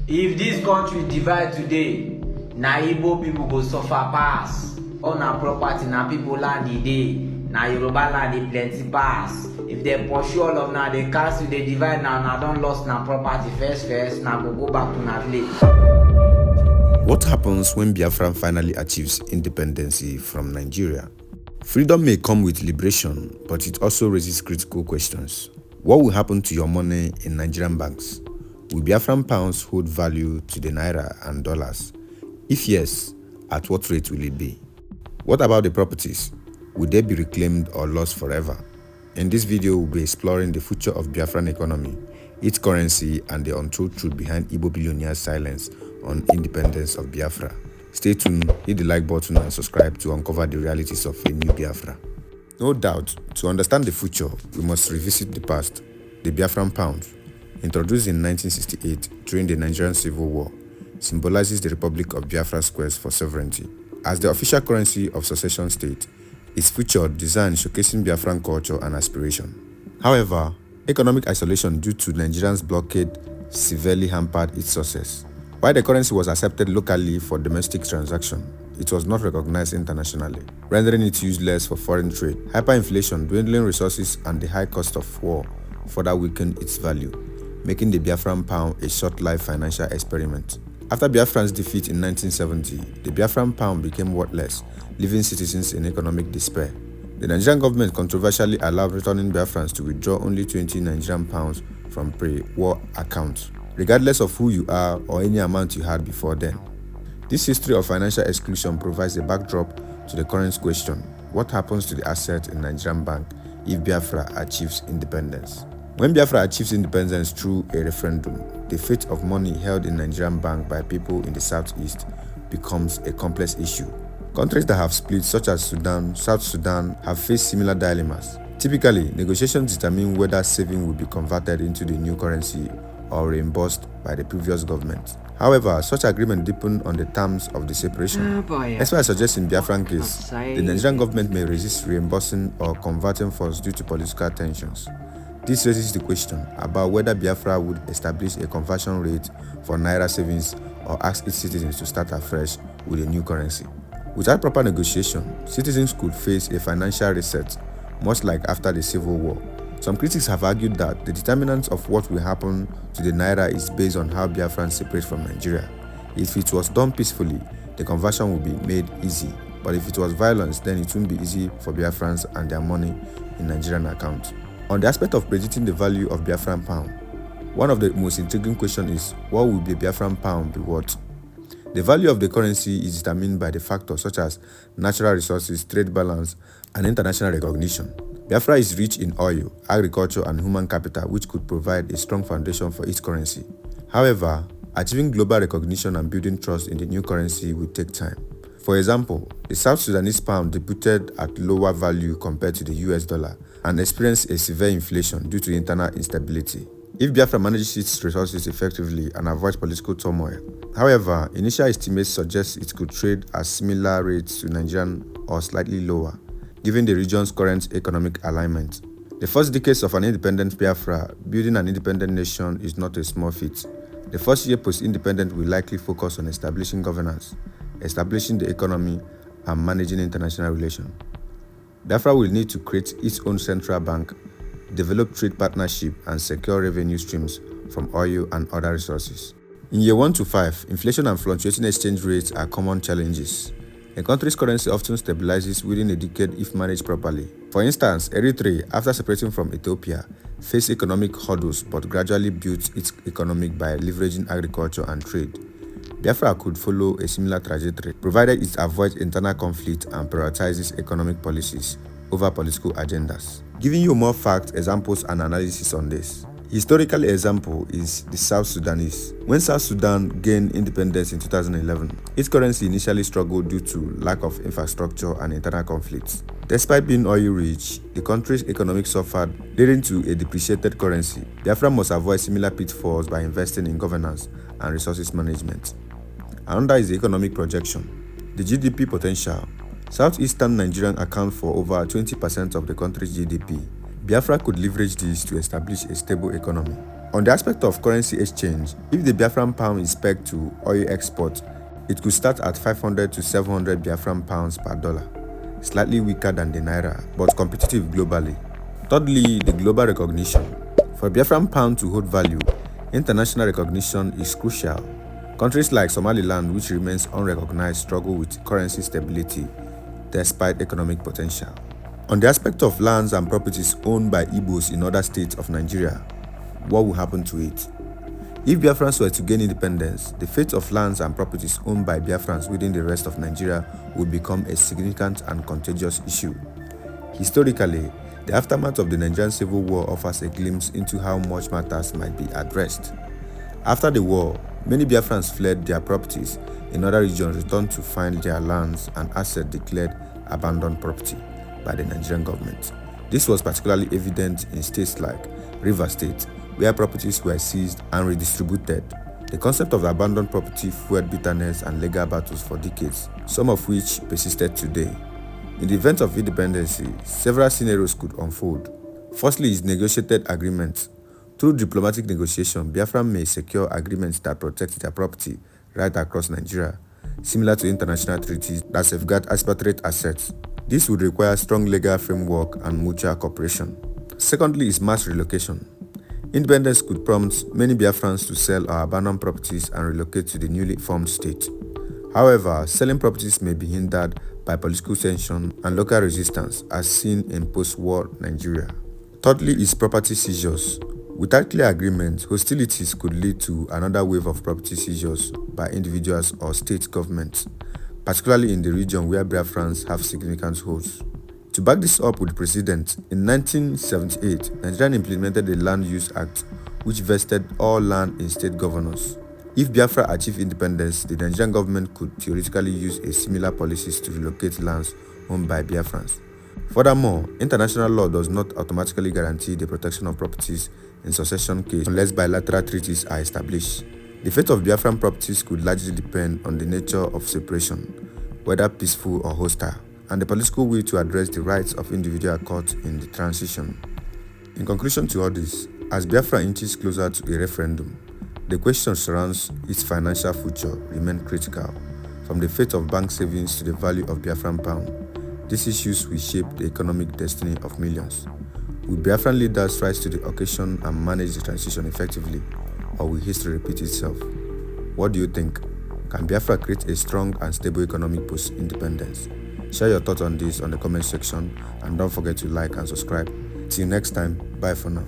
If this country divide today, na Igbo people go suffer pass. All na property, na people land e dey. Na Yoruba land e plenty pass. If they pursue all of na, they cancel, they divide now, na don lost na property first, na go back to na place. What happens when Biafra finally achieves independence from Nigeria? Freedom may come with liberation, but it also raises critical questions. What will happen to your money in Nigerian banks? Will Biafran pounds hold value to the Naira and dollars? If yes, at what rate will it be? What about the properties? Will they be reclaimed or lost forever? In this video, we'll be exploring the future of Biafran economy, its currency, and the untold truth behind Igbo billionaires' silence on independence of Biafra. Stay tuned, hit the like button and subscribe to uncover the realities of a new Biafra. No doubt, to understand the future, we must revisit the past. The Biafran pound, introduced in 1968 during the Nigerian Civil War, symbolizes the Republic of Biafra's quest for sovereignty. As the official currency of succession state, its featured design showcasing Biafran culture and aspiration. However, economic isolation due to Nigerians' blockade severely hampered its success. While the currency was accepted locally for domestic transactions, it was not recognized internationally, rendering it useless for foreign trade. Hyperinflation, dwindling resources, and the high cost of war further weakened its value, making the Biafran pound a short-lived financial experiment. After Biafran's defeat in 1970, the Biafran pound became worthless, leaving citizens in economic despair. The Nigerian government controversially allowed returning Biafrans to withdraw only 20 Nigerian pounds from pre-war accounts, regardless of who you are or any amount you had before then. This history of financial exclusion provides a backdrop to the current question: what happens to the asset in Nigerian bank if Biafra achieves independence? When Biafra achieves independence through a referendum, the fate of money held in Nigerian bank by people in the southeast becomes a complex issue. Countries that have split, such as Sudan, South Sudan, have faced similar dilemmas. Typically, negotiations determine whether saving will be converted into the new currency or reimbursed by the previous government. However, such agreement depend on the terms of the separation. That's why I suggest in Biafran case, the Nigerian government may resist reimbursing or converting funds due to political tensions. This raises the question about whether Biafra would establish a conversion rate for Naira savings or ask its citizens to start afresh with a new currency. Without proper negotiation, citizens could face a financial reset, much like after the Civil War. Some critics have argued that the determinant of what will happen to the Naira is based on how Biafrans separate from Nigeria. If it was done peacefully, the conversion would be made easy, but if it was violence, then it wouldn't be easy for Biafrans and their money in Nigerian accounts. On the aspect of predicting the value of Biafran pound, one of the most intriguing questions is, what will the Biafran pound be worth? The value of the currency is determined by the factors such as natural resources, trade balance, and international recognition. Biafra is rich in oil, agriculture, and human capital, which could provide a strong foundation for its currency. However, achieving global recognition and building trust in the new currency will take time. For example, the South Sudanese pound debuted at lower value compared to the US dollar and experienced a severe inflation due to internal instability. If Biafra manages its resources effectively and avoids political turmoil. However, initial estimates suggest it could trade at similar rates to Nigerian or slightly lower, given the region's current economic alignment. The first decades of an independent Biafra, building an independent nation, is not a small feat. The first year post-independent will likely focus on establishing governance, establishing the economy, and managing international relations. Biafra will need to create its own central bank, develop trade partnership, and secure revenue streams from oil and other resources. In year 1 to 5, inflation and fluctuating exchange rates are common challenges. A country's currency often stabilizes within a decade if managed properly. For instance, Eritrea, after separating from Ethiopia, faced economic hurdles but gradually built its economy by leveraging agriculture and trade. Biafra could follow a similar trajectory, provided it avoids internal conflict and prioritizes economic policies over political agendas. Giving you more facts, examples, and analysis on this. Historical example is the South Sudanese. When South Sudan gained independence in 2011, its currency initially struggled due to lack of infrastructure and internal conflicts. Despite being oil-rich, the country's economy suffered, leading to a depreciated currency. Biafra must avoid similar pitfalls by investing in governance and resources management. Another is the economic projection. The GDP potential. Southeastern Nigeria accounts for over 20% of the country's GDP. Biafra could leverage this to establish a stable economy. On the aspect of currency exchange, if the Biafran pound is pegged to oil export, it could start at 500 to 700 Biafran pounds per dollar, slightly weaker than the Naira, but competitive globally. Thirdly, the global recognition. For Biafran pound to hold value, international recognition is crucial. Countries like Somaliland, which remains unrecognized, struggle with currency stability despite economic potential. On the aspect of lands and properties owned by Igbos in other states of Nigeria, what will happen to it? If Biafrans were to gain independence, the fate of lands and properties owned by Biafrans within the rest of Nigeria would become a significant and contagious issue. Historically, the aftermath of the Nigerian Civil War offers a glimpse into how much matters might be addressed. After the war, many Biafrans fled their properties in other regions, returned to find their lands and assets declared abandoned property by the Nigerian government. This was particularly evident in states like Rivers State, where properties were seized and redistributed. The concept of abandoned property fueled bitterness and legal battles for decades, some of which persisted today. In the event of independence, several scenarios could unfold. Firstly is negotiated agreements. Through diplomatic negotiation, Biafra may secure agreements that protect their property right across Nigeria, similar to international treaties that safeguard expatriate assets. This would require strong legal framework and mutual cooperation. Secondly is mass relocation. Independence could prompt many Biafrans to sell our abandoned properties and relocate to the newly formed state. However, selling properties may be hindered by political tension and local resistance, as seen in post-war Nigeria. Thirdly is property seizures. Without clear agreement, hostilities could lead to another wave of property seizures by individuals or state governments, particularly in the region where Biafrans have significant holds. To back this up with precedent, in 1978, Nigeria implemented the Land Use Act, which vested all land in state governors. If Biafra achieved independence, the Nigerian government could theoretically use a similar policies to relocate lands owned by Biafrans. Furthermore, international law does not automatically guarantee the protection of properties in succession cases unless bilateral treaties are established. The fate of Biafran properties could largely depend on the nature of separation, whether peaceful or hostile, and the political will to address the rights of individuals caught in the transition. In conclusion to all this, as Biafra inches closer to a referendum, the question surrounds its financial future remain critical, from the fate of bank savings to the value of Biafran pound. These issues will shape the economic destiny of millions. Will Biafran leaders rise to the occasion and manage the transition effectively, or will history repeat itself? What do you think? Can Biafra create a strong and stable economic post-independence? Share your thoughts on this on the comment section, and don't forget to like and subscribe. Till next time, bye for now.